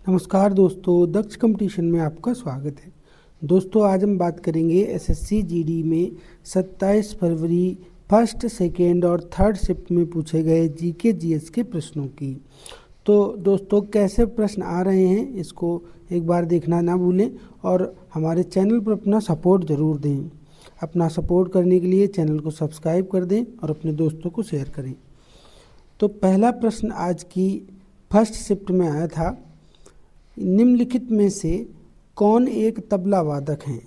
नमस्कार दोस्तों, दक्ष कंपटीशन में आपका स्वागत है। दोस्तों आज हम बात करेंगे एसएससी जीडी में 27 फरवरी फर्स्ट, सेकेंड और थर्ड शिफ्ट में पूछे गए जीके जीएस के प्रश्नों की। तो दोस्तों कैसे प्रश्न आ रहे हैं इसको एक बार देखना ना भूलें और हमारे चैनल पर अपना सपोर्ट ज़रूर दें। अपना सपोर्ट करने के लिए चैनल को सब्सक्राइब कर दें और अपने दोस्तों को शेयर करें। तो पहला प्रश्न आज की फर्स्ट शिफ्ट में आया था, निम्नलिखित में से कौन एक तबला वादक हैं।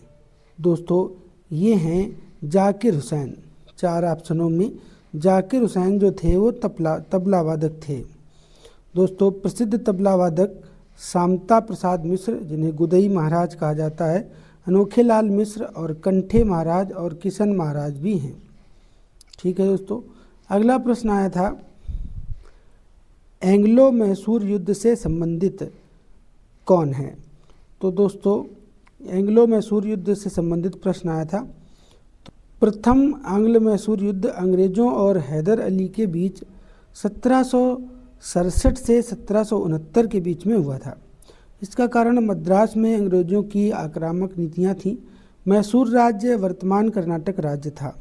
दोस्तों ये हैं जाकिर हुसैन। चार ऑप्शनों में जाकिर हुसैन जो थे वो तबला वादक थे। दोस्तों प्रसिद्ध तबला वादक शामता प्रसाद मिश्र, जिन्हें गुदई महाराज कहा जाता है, अनोखे लाल मिश्र और कंठे महाराज और किशन महाराज भी हैं। ठीक है दोस्तों, अगला प्रश्न आया था, एंग्लो मैसूर युद्ध से संबंधित कौन है। तो दोस्तों एंग्लो मैसूर युद्ध से संबंधित प्रश्न आया था। तो प्रथम आंग्ल मैसूर युद्ध अंग्रेज़ों और हैदर अली के बीच 1767 से 1769 के बीच में हुआ था। इसका कारण मद्रास में अंग्रेज़ों की आक्रामक नीतियां थीं। मैसूर राज्य वर्तमान कर्नाटक राज्य था।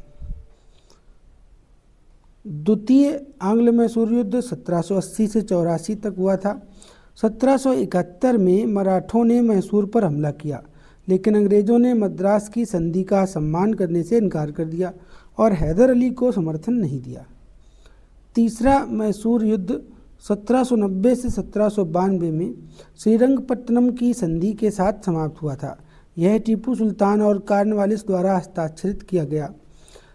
द्वितीय आंग्ल मैसूर युद्ध 1780 से 84 तक हुआ था। 1771 में मराठों ने मैसूर पर हमला किया, लेकिन अंग्रेज़ों ने मद्रास की संधि का सम्मान करने से इनकार कर दिया और हैदर अली को समर्थन नहीं दिया। तीसरा मैसूर युद्ध 1790 से 1792 में श्रीरंगपट्टनम की संधि के साथ समाप्त हुआ था। यह टीपू सुल्तान और कॉर्नवालिस द्वारा हस्ताक्षरित किया गया।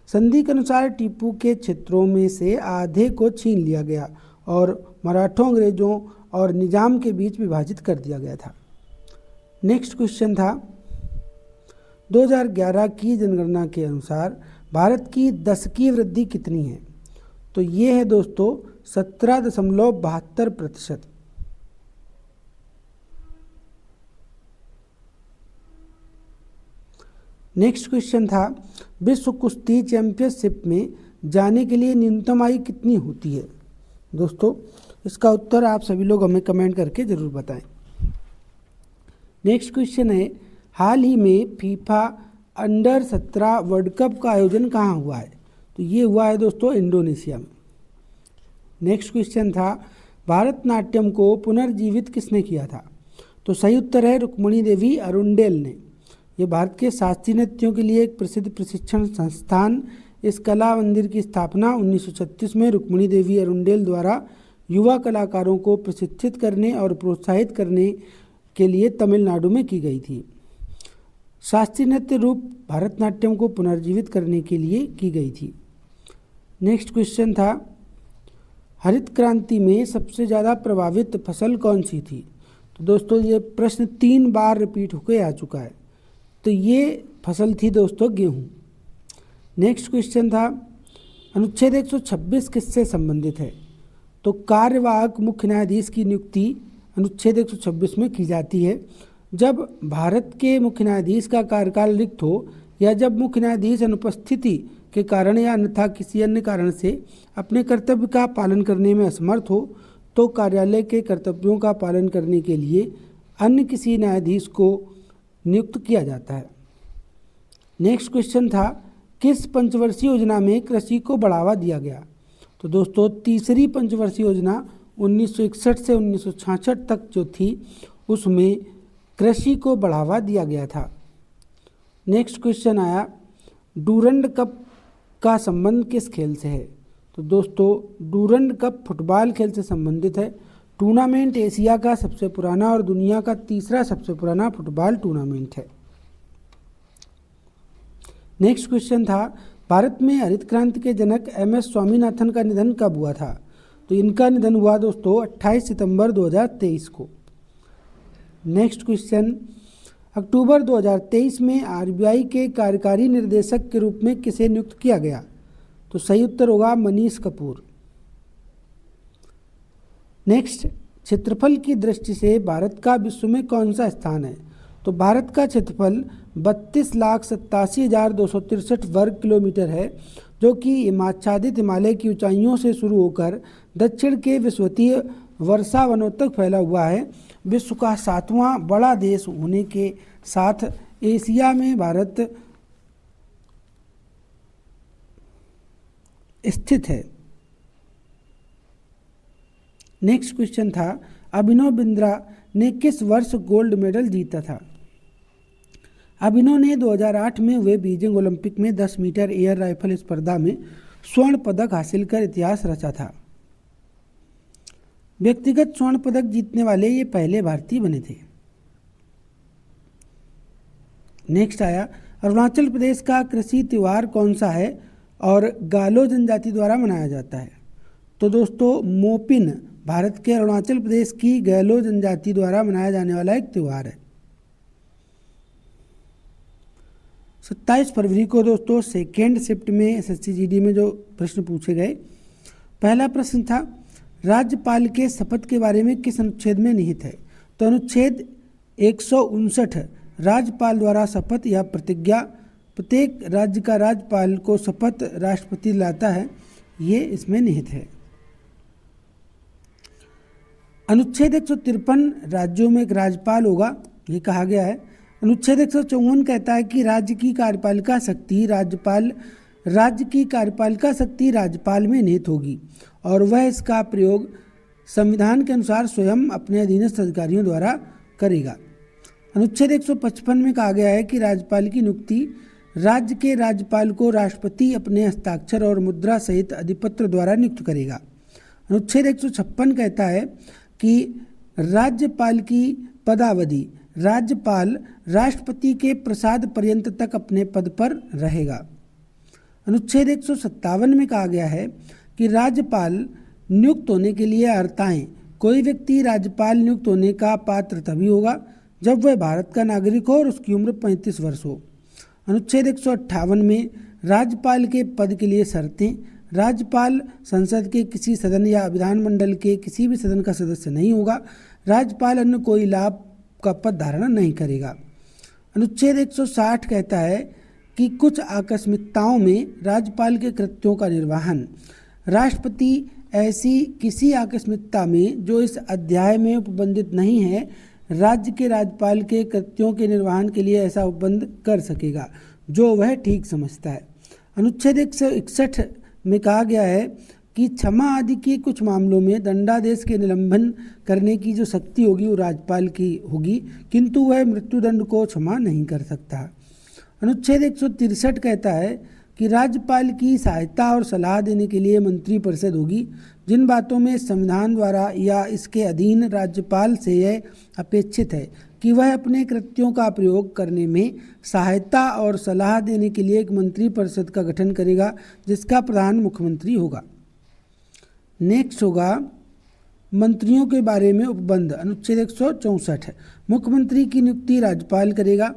संधि के अनुसार टीपू के क्षेत्रों में से आधे को छीन लिया गया और मराठों, अंग्रेज़ों और निजाम के बीच विभाजित कर दिया गया था। नेक्स्ट क्वेश्चन था, 2011 की जनगणना के अनुसार भारत की दशकीय वृद्धि कितनी है। तो ये है दोस्तों 17.72%। नेक्स्ट क्वेश्चन था, विश्व कुश्ती चैंपियनशिप में जाने के लिए न्यूनतम आयु कितनी होती है। दोस्तों इसका उत्तर आप सभी लोग हमें कमेंट करके ज़रूर बताएं। नेक्स्ट क्वेश्चन है, हाल ही में फीफा अंडर 17 वर्ल्ड कप का आयोजन कहाँ हुआ है। तो ये हुआ है दोस्तों इंडोनेशिया में। नेक्स्ट क्वेश्चन था, भारतनाट्यम को पुनर्जीवित किसने किया था। तो सही उत्तर है रुक्मिणी देवी अरुंडेल ने। ये भारत के शास्त्रीय नृत्यों के लिए एक प्रसिद्ध प्रशिक्षण संस्थान। इस कला मंदिर की स्थापना 1936 में रुक्मिणी देवी अरुंडेल द्वारा युवा कलाकारों को प्रशिक्षित करने और प्रोत्साहित करने के लिए तमिलनाडु में की गई थी। शास्त्रीय नृत्य रूप भारतनाट्यम को पुनर्जीवित करने के लिए की गई थी। नेक्स्ट क्वेश्चन था, हरित क्रांति में सबसे ज़्यादा प्रभावित फसल कौन सी थी। तो दोस्तों ये प्रश्न 3 बार रिपीट होकर आ चुका है। तो ये फसल थी दोस्तों गेहूँ। नेक्स्ट क्वेश्चन था, अनुच्छेद 126 किससे संबंधित है। तो कार्यवाहक मुख्य न्यायाधीश की नियुक्ति अनुच्छेद 126 में की जाती है जब भारत के मुख्य न्यायाधीश का कार्यकाल रिक्त हो या जब मुख्य न्यायाधीश अनुपस्थिति के कारण या अन्यथा किसी अन्य कारण से अपने कर्तव्य का पालन करने में असमर्थ हो, तो कार्यालय के कर्तव्यों का पालन करने के लिए अन्य किसी न्यायाधीश को नियुक्त किया जाता है। नेक्स्ट क्वेश्चन था, किस पंचवर्षीय योजना में कृषि को बढ़ावा दिया गया। तो दोस्तों तीसरी पंचवर्षीय योजना 1961 से 1966 तक जो थी उसमें कृषि को बढ़ावा दिया गया था। नेक्स्ट क्वेश्चन आया, डूरंड कप का संबंध किस खेल से है। तो दोस्तों डूरंड कप फुटबॉल खेल से संबंधित है। टूर्नामेंट एशिया का सबसे पुराना और दुनिया का तीसरा सबसे पुराना फुटबॉल टूर्नामेंट है। नेक्स्ट क्वेश्चन था, भारत में हरित क्रांति के जनक MS स्वामीनाथन का निधन कब हुआ था। तो इनका निधन हुआ दोस्तों 28 सितंबर 2023 को। नेक्स्ट क्वेश्चन, अक्टूबर 2023 में RBI के कार्यकारी निर्देशक के रूप में किसे नियुक्त किया गया। तो सही उत्तर होगा मनीष कपूर। नेक्स्ट, क्षेत्रफल की दृष्टि से भारत का विश्व में कौन सा स्थान है। तो भारत का क्षेत्रफल 32,87,263 वर्ग किलोमीटर है, जो कि आच्छादित हिमालय की ऊंचाइयों से शुरू होकर दक्षिण के विषुवतीय वर्षा वनों तक फैला हुआ है। विश्व का 7वां बड़ा देश होने के साथ एशिया में भारत स्थित है। नेक्स्ट क्वेश्चन था, अभिनव बिंद्रा ने किस वर्ष गोल्ड मेडल जीता था? अभिनव ने 2008 में हुए बीजिंग ओलंपिक में 10 मीटर एयर राइफल स्पर्धा में स्वर्ण पदक हासिल कर इतिहास रचा था। व्यक्तिगत स्वर्ण पदक जीतने वाले ये पहले भारतीय बने थे। नेक्स्ट आया, अरुणाचल प्रदेश का कृषि त्योहार कौन सा है और गालो जनजाति द्वारा मनाया जाता है? तो दोस्तों मोपिन भारत के अरुणाचल प्रदेश की गैलो जनजाति द्वारा मनाया जाने वाला एक त्यौहार है। 27 फरवरी को दोस्तों सेकेंड शिफ्ट में एसएससी जीडी में जो प्रश्न पूछे गए, पहला प्रश्न था राज्यपाल के शपथ के बारे में किस अनुच्छेद में निहित है? तो अनुच्छेद 159 राज्यपाल द्वारा शपथ या प्रतिज्ञा, प्रत्येक राज्य का राज्यपाल को शपथ राष्ट्रपति दिलाता है, ये इसमें निहित है। अनुच्छेद 153 राज्यों में एक राज्यपाल होगा, ये कहा गया है। अनुच्छेद 154 कहता है कि राज्य की कार्यपालिका शक्ति राज्यपाल में निहित होगी और वह इसका प्रयोग संविधान के अनुसार स्वयं अपने अधीनस्थ अधिकारियों द्वारा करेगा। अनुच्छेद 155 में कहा गया है कि राज्यपाल की नियुक्ति राज्य के राज्यपाल को राष्ट्रपति अपने हस्ताक्षर और मुद्रा सहित अधिपत्र द्वारा नियुक्त करेगा। अनुच्छेद 156 कहता है कि राज्यपाल की पदावधि राज्यपाल राष्ट्रपति के प्रसाद पर्यंत तक अपने पद पर रहेगा। अनुच्छेद 157 में कहा गया है कि राज्यपाल नियुक्त होने के लिए अर्हताएं, कोई व्यक्ति राज्यपाल नियुक्त होने का पात्र तभी होगा जब वह भारत का नागरिक हो और उसकी उम्र 35 वर्ष हो। अनुच्छेद 158 में राज्यपाल के पद के लिए शर्तें, राज्यपाल संसद के किसी सदन या विधानमंडल के किसी भी सदन का सदस्य नहीं होगा, राज्यपाल अन्य कोई लाभ का पद धारण नहीं करेगा। अनुच्छेद 160 कहता है कि कुछ आकस्मिकताओं में राज्यपाल के कृत्यों का निर्वहन, राष्ट्रपति ऐसी किसी आकस्मिकता में जो इस अध्याय में उपबंधित नहीं है, राज्य के राज्यपाल के कृत्यों के निर्वहन के लिए ऐसा उपबंध कर सकेगा जो वह ठीक समझता है। अनुच्छेद 161 में कहा गया है कि क्षमा आदि के कुछ मामलों में दंडादेश के निलंबन करने की जो शक्ति होगी वो राज्यपाल की होगी, किंतु वह मृत्युदंड को क्षमा नहीं कर सकता। अनुच्छेद 163 कहता है कि राज्यपाल की सहायता और सलाह देने के लिए मंत्रिपरिषद होगी। जिन बातों में संविधान द्वारा या इसके अधीन राज्यपाल से यह अपेक्षित है कि वह अपने कृत्यों का प्रयोग करने में सहायता और सलाह देने के लिए एक मंत्रिपरिषद का गठन करेगा जिसका प्रधान मुख्यमंत्री होगा। नेक्स्ट होगा मंत्रियों के बारे में उपबंध। अनुच्छेद 164 मुख्यमंत्री की नियुक्ति राज्यपाल करेगा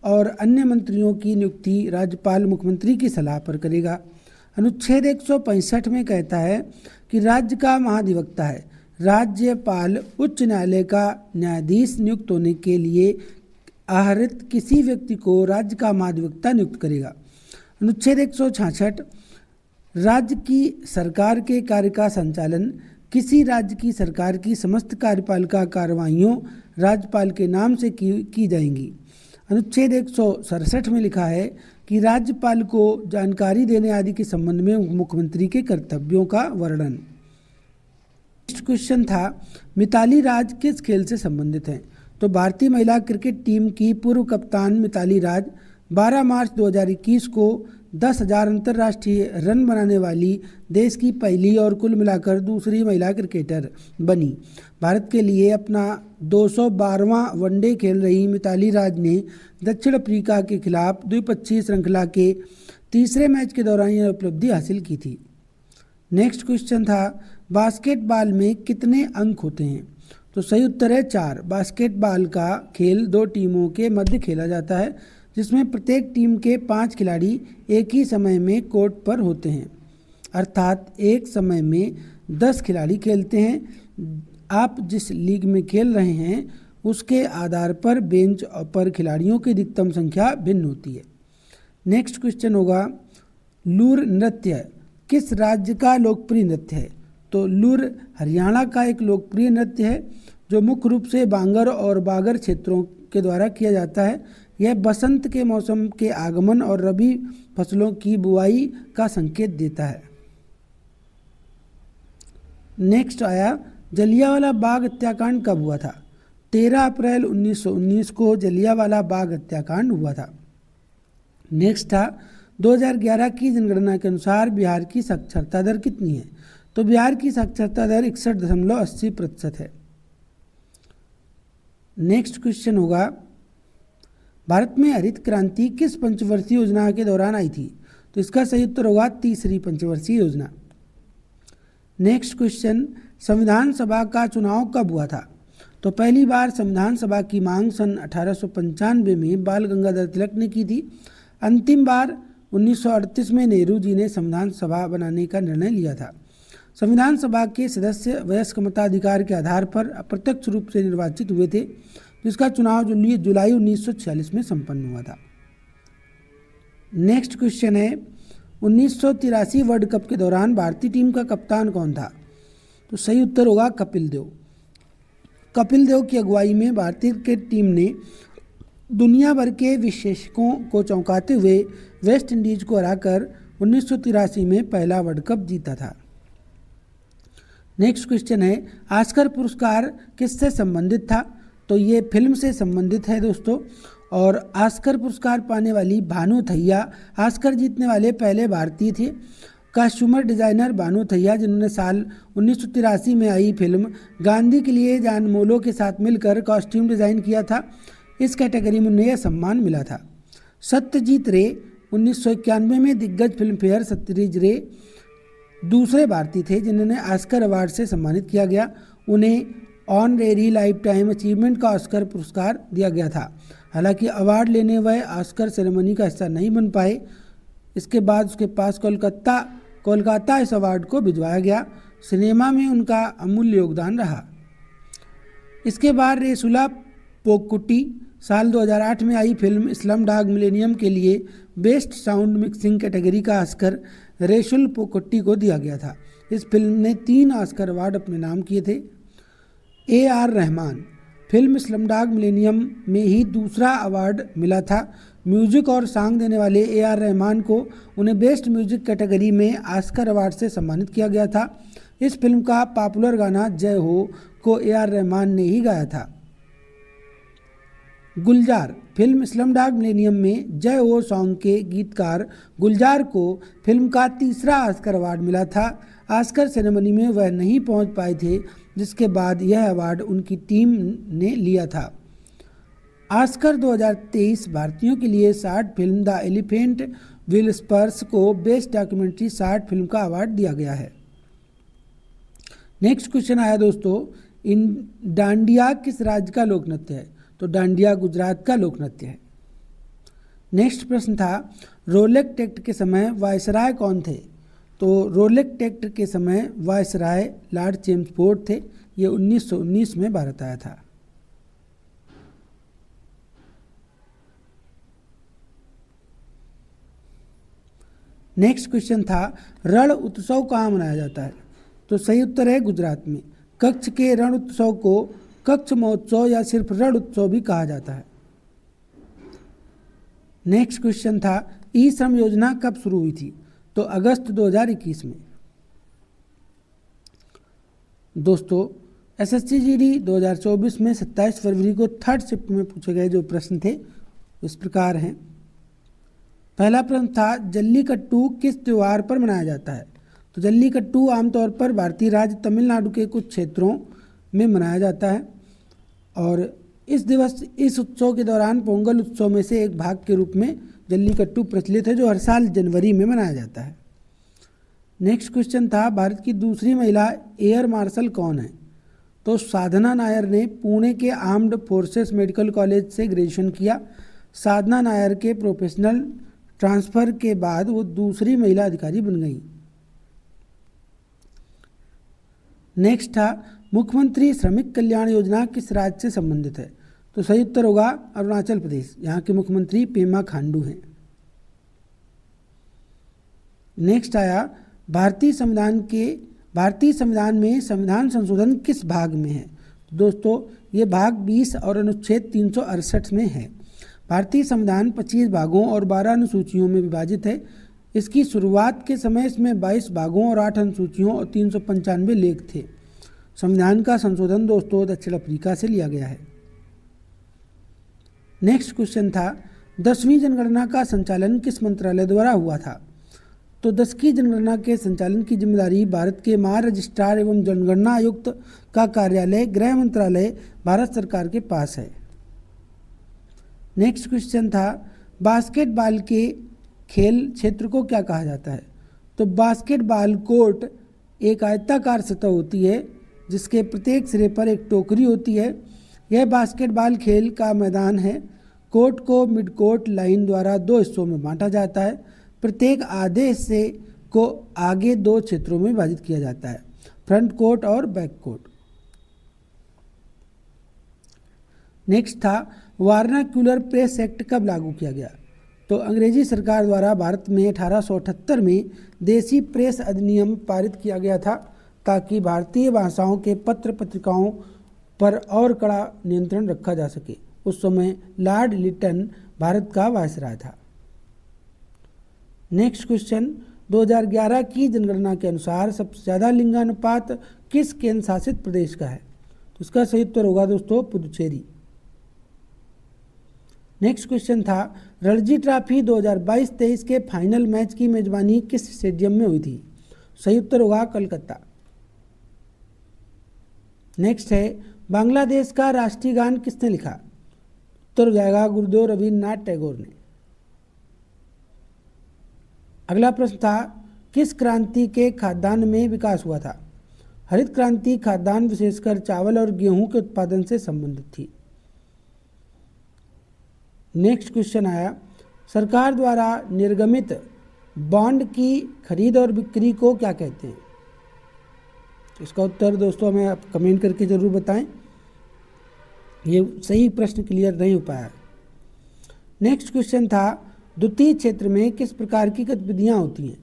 और अन्य मंत्रियों की नियुक्ति राज्यपाल मुख्यमंत्री की सलाह पर करेगा। अनुच्छेद 165 में कहता है कि राज्य का महाधिवक्ता है राज्यपाल उच्च न्यायालय का न्यायाधीश नियुक्त होने के लिए आहरित किसी व्यक्ति को राज्य का महाधिवक्ता नियुक्त करेगा। अनुच्छेद 166 राज्य की सरकार के कार्य का संचालन किसी राज्य की सरकार की समस्त कार्यपालिका कार्रवाइयों राज्यपाल के नाम से की जाएंगी। अनुच्छेद 167 में लिखा है कि राज्यपाल को जानकारी देने आदि के संबंध में मुख्यमंत्री के कर्तव्यों का वर्णन। नेक्स्ट क्वेश्चन था मिताली राज किस खेल से संबंधित हैं? तो भारतीय महिला क्रिकेट टीम की पूर्व कप्तान मिताली राज 12 मार्च 2021 को 10,000 अंतर्राष्ट्रीय रन बनाने वाली देश की पहली और कुल मिलाकर दूसरी महिला क्रिकेटर बनी। भारत के लिए अपना 212वां वनडे खेल रही मिताली राज ने दक्षिण अफ्रीका के खिलाफ द्विपक्षीय श्रृंखला के तीसरे मैच के दौरान यह उपलब्धि हासिल की थी। नेक्स्ट क्वेश्चन था बास्केटबॉल में कितने अंक होते हैं? तो सही उत्तर है 4। बास्केटबॉल का खेल 2 टीमों के मध्य खेला जाता है जिसमें प्रत्येक टीम के 5 खिलाड़ी एक ही समय में कोर्ट पर होते हैं, अर्थात एक समय में 10 खिलाड़ी खेलते हैं। आप जिस लीग में खेल रहे हैं उसके आधार पर बेंच पर खिलाड़ियों की अधिकतम संख्या भिन्न होती है। नेक्स्ट क्वेश्चन होगा लूर नृत्य किस राज्य का लोकप्रिय नृत्य है? तो लुर हरियाणा का एक लोकप्रिय नृत्य है जो मुख्य रूप से बांगर और बागर क्षेत्रों के द्वारा किया जाता है। यह बसंत के मौसम के आगमन और रबी फसलों की बुआई का संकेत देता है। नेक्स्ट आया जलियांवाला बाग हत्याकांड कब हुआ था? 13 अप्रैल 1919 को जलियांवाला बाग हत्याकांड हुआ था। नेक्स्ट था 2011 की जनगणना के अनुसार बिहार की साक्षरता दर कितनी है? तो बिहार की साक्षरता दर 61.80% है। नेक्स्ट क्वेश्चन होगा भारत में हरित क्रांति किस पंचवर्षीय योजना के दौरान आई थी? तो इसका सही उत्तर होगा तीसरी पंचवर्षीय योजना। नेक्स्ट क्वेश्चन संविधान सभा का चुनाव कब हुआ था? तो पहली बार संविधान सभा की मांग सन 1895 में बाल गंगाधर तिलक ने की थी। अंतिम बार 1938 में नेहरू जी ने संविधान सभा बनाने का निर्णय लिया था। संविधान सभा के सदस्य वयस्क मताधिकार के आधार पर अप्रत्यक्ष रूप से निर्वाचित हुए थे, जिसका चुनाव जुलाई 1946 में संपन्न हुआ था। नेक्स्ट क्वेश्चन है 1983 वर्ल्ड कप के दौरान भारतीय टीम का कप्तान कौन था? तो सही उत्तर होगा कपिल देव। कपिल देव की अगुवाई में भारतीय क्रिकेट टीम ने दुनिया भर के विशेषज्ञों को चौंकाते हुए वेस्ट इंडीज को हराकर 1983 में पहला वर्ल्ड कप जीता था। नेक्स्ट क्वेश्चन है ऑस्कर पुरस्कार किससे संबंधित था? तो ये फिल्म से संबंधित है दोस्तों। और ऑस्कर पुरस्कार पाने वाली भानु थैया ऑस्कर जीतने वाले पहले भारतीय थे। कॉस्ट्यूमर डिज़ाइनर भानु थैया, जिन्होंने साल 1983 में आई फिल्म गांधी के लिए जान मोलो के साथ मिलकर कॉस्ट्यूम डिज़ाइन किया था, इस कैटेगरी में उन्हें यह सम्मान मिला था। सत्यजीत रे 1991 में दिग्गज फिल्म फेयर सत्यजीत रे दूसरे भारतीय थे जिन्हें ऑस्कर अवार्ड से सम्मानित किया गया। उन्हें ऑनरेरी लाइफ टाइम अचीवमेंट का ऑस्कर पुरस्कार दिया गया था। हालांकि अवार्ड लेने वह ऑस्कर सेरेमनी का हिस्सा नहीं बन पाए। इसके बाद उसके पास कोलकाता इस अवार्ड को भिजवाया गया। सिनेमा में उनका अमूल्य योगदान रहा। इसके बाद रेसुला पोकुट्टी साल 2008 में आई फिल्म स्लमडॉग मिलेनियम के लिए बेस्ट साउंड मिक्सिंग कैटेगरी का ऑस्कर रेसुल पोकुट्टी को दिया गया था। इस फिल्म ने 3 ऑस्कर अवार्ड अपने नाम किए थे। AR Rahman film Slumdog millennium में ही दूसरा अवार्ड मिला था। म्यूजिक और सॉन्ग देने वाले AR रहमान को उन्हें बेस्ट म्यूजिक कैटेगरी में ऑस्कर अवार्ड से सम्मानित किया गया था। इस फिल्म का पॉपुलर गाना जय हो को AR रहमान ने ही गाया था। गुलजार फिल्म स्लमडॉग मिलेनियम में जय हो सॉन्ग के गीतकार गुलजार को फिल्म का तीसरा ऑस्कर अवार्ड मिला था। ऑस्कर सेरेमनी में वह नहीं पहुंच पाए थे, जिसके बाद यह अवार्ड उनकी टीम ने लिया था। ऑस्कर 2023 भारतीयों के लिए short film the elephant whisperers को बेस्ट डॉक्यूमेंट्री शॉर्ट फिल्म का अवार्ड दिया गया है। नेक्स्ट क्वेश्चन आया दोस्तों, डांडिया किस राज्य का लोक नृत्य है? तो डांडिया गुजरात का लोक नृत्य है। नेक्स्ट प्रश्न था रोलेक्ट एक्ट के समय वायसराय कौन थे? तो रोलेक्ट एक्ट के समय वायसराय लॉर्ड चेम्सफोर्ड थे। ये 1919 में भारत आया था। नेक्स्ट क्वेश्चन था रण उत्सव कहाँ मनाया जाता है? तो सही उत्तर है गुजरात में। कच्छ के रण उत्सव को कच्छ महोत्सव या सिर्फ रण उत्सव भी कहा जाता है। नेक्स्ट क्वेश्चन था ई श्रम योजना कब शुरू हुई थी? तो अगस्त 2021 में। दोस्तों SSC GD 2024 में 27 फरवरी को थर्ड शिफ्ट में पूछे गए जो प्रश्न थे इस प्रकार हैं। पहला प्रश्न था जल्लीकट्टू किस त्योहार पर मनाया जाता है? तो जल्लीकट्टू आमतौर पर भारतीय राज्य तमिलनाडु के कुछ क्षेत्रों में मनाया जाता है और इस उत्सव के दौरान पोंगल उत्सव में से एक भाग के रूप में जल्लीकट्टू प्रचलित है, जो हर साल जनवरी में मनाया जाता है। नेक्स्ट क्वेश्चन था भारत की दूसरी महिला एयर मार्शल कौन है? तो साधना नायर ने पुणे के आर्म्ड फोर्सेस मेडिकल कॉलेज से ग्रेजुएशन किया। साधना नायर के प्रोफेशनल ट्रांसफर के बाद वो दूसरी महिला अधिकारी बन गई। नेक्स्ट था मुख्यमंत्री श्रमिक कल्याण योजना किस राज्य से संबंधित है? तो सही उत्तर होगा अरुणाचल प्रदेश। यहाँ के मुख्यमंत्री पेमा खांडू हैं। नेक्स्ट आया भारतीय भारतीय संविधान में संविधान संशोधन किस भाग में है? दोस्तों ये भाग 20 और अनुच्छेद 368 में है। भारतीय संविधान 25 भागों और 12 अनुसूचियों में विभाजित है। इसकी शुरुआत के समय इसमें 22 भागों और 8 अनुसूचियों और 395 लेख थे। संविधान का संशोधन दोस्तों दक्षिण अफ्रीका से लिया गया है। नेक्स्ट क्वेश्चन था 10वीं जनगणना का संचालन किस मंत्रालय द्वारा हुआ था? तो 10वीं जनगणना के संचालन की जिम्मेदारी भारत के महारजिस्ट्रार एवं जनगणना आयुक्त का कार्यालय गृह मंत्रालय भारत सरकार के पास है। नेक्स्ट क्वेश्चन था बास्केटबॉल के खेल क्षेत्र को क्या कहा जाता है? तो बास्केटबॉल कोर्ट एक आयताकार सतह होती है जिसके प्रत्येक सिरे पर एक टोकरी होती है। यह बास्केटबॉल खेल का मैदान है। कोर्ट को मिड कोर्ट लाइन द्वारा 2 हिस्सों में बांटा जाता है। प्रत्येक आधे हिस्से को आगे 2 क्षेत्रों में विभाजित किया जाता है, फ्रंट कोर्ट और बैक कोर्ट। नेक्स्ट था वर्नाक्यूलर प्रेस एक्ट कब लागू किया गया? तो अंग्रेजी सरकार द्वारा भारत में 1878 में देसी प्रेस अधिनियम पारित किया गया था ताकि भारतीय भाषाओं के पत्र पत्रिकाओं पर और कड़ा नियंत्रण रखा जा सके। उस समय लॉर्ड लिटन भारत का वायसराय था। नेक्स्ट क्वेश्चन 2011 की जनगणना के अनुसार सबसे ज़्यादा लिंगानुपात किस केंद्र शासित प्रदेश का है? तो इसका सही उत्तर होगा दोस्तों पुदुचेरी। नेक्स्ट क्वेश्चन था रणजी ट्रॉफी 2022-23 के फाइनल मैच की मेजबानी किस स्टेडियम में हुई थी? सही उत्तर होगा कलकत्ता। नेक्स्ट है बांग्लादेश का राष्ट्रीय गान किसने लिखा? उत्तर हो जाएगा गुरुदेव रविन्द्रनाथ टैगोर ने। अगला प्रश्न था किस क्रांति के खाद्यान्न में विकास हुआ था? हरित क्रांति खाद्यान्न विशेषकर चावल और गेहूं के उत्पादन से संबंधित थी। नेक्स्ट क्वेश्चन आया सरकार द्वारा निर्गमित बॉन्ड की खरीद और बिक्री को क्या कहते हैं? इसका उत्तर दोस्तों हमें आप कमेंट करके ज़रूर बताएं। ये सही प्रश्न क्लियर नहीं हो पाया। नेक्स्ट क्वेश्चन था द्वितीय क्षेत्र में किस प्रकार की गतिविधियां होती हैं?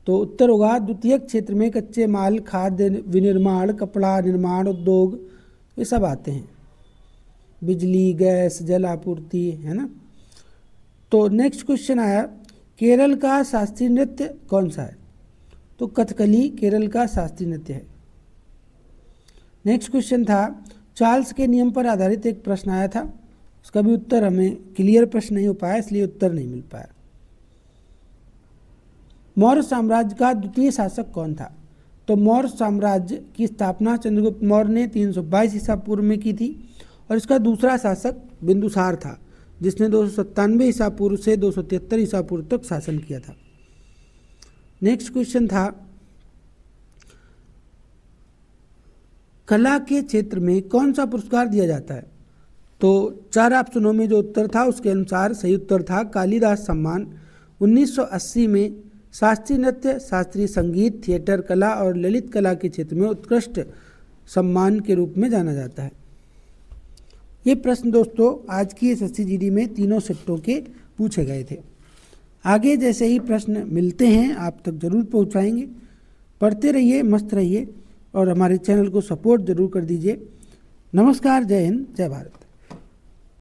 तो उत्तर होगा द्वितीयक क्षेत्र में कच्चे माल, खाद्य विनिर्माण, कपड़ा निर्माण उद्योग ये सब आते हैं, बिजली, गैस, जल आपूर्ति, है ना। तो नेक्स्ट क्वेश्चन आया केरल का शास्त्रीय नृत्य कौन सा है? तो कथकली केरल का शास्त्रीय नृत्य है। नेक्स्ट क्वेश्चन था चार्ल्स के नियम पर आधारित एक प्रश्न आया था, उसका भी उत्तर हमें क्लियर प्रश्न नहीं हो पाया इसलिए उत्तर नहीं मिल पाया। मौर्य साम्राज्य का द्वितीय शासक कौन था? तो मौर्य साम्राज्य की स्थापना चंद्रगुप्त मौर्य ने 322 ईसा पूर्व में की थी और इसका दूसरा शासक बिंदुसार था जिसने 297 ईसा पूर्व से 273 ईसा पूर्व तक शासन किया था। नेक्स्ट क्वेश्चन था कला के क्षेत्र में कौन सा पुरस्कार दिया जाता है? तो 4 ऑप्शनों में जो उत्तर था उसके अनुसार सही उत्तर था कालिदास सम्मान। 1980 में शास्त्रीय नृत्य, शास्त्रीय संगीत, थिएटर कला और ललित कला के क्षेत्र में उत्कृष्ट सम्मान के रूप में जाना जाता है। ये प्रश्न दोस्तों आज की एसएससी जीडी में तीनों शिफ्टों के पूछे गए थे। आगे जैसे ही प्रश्न मिलते हैं आप तक जरूर पहुंचाएंगे। पढ़ते रहिए, मस्त रहिए और हमारे चैनल को सपोर्ट जरूर कर दीजिए। नमस्कार, जय हिंद, जय भारत।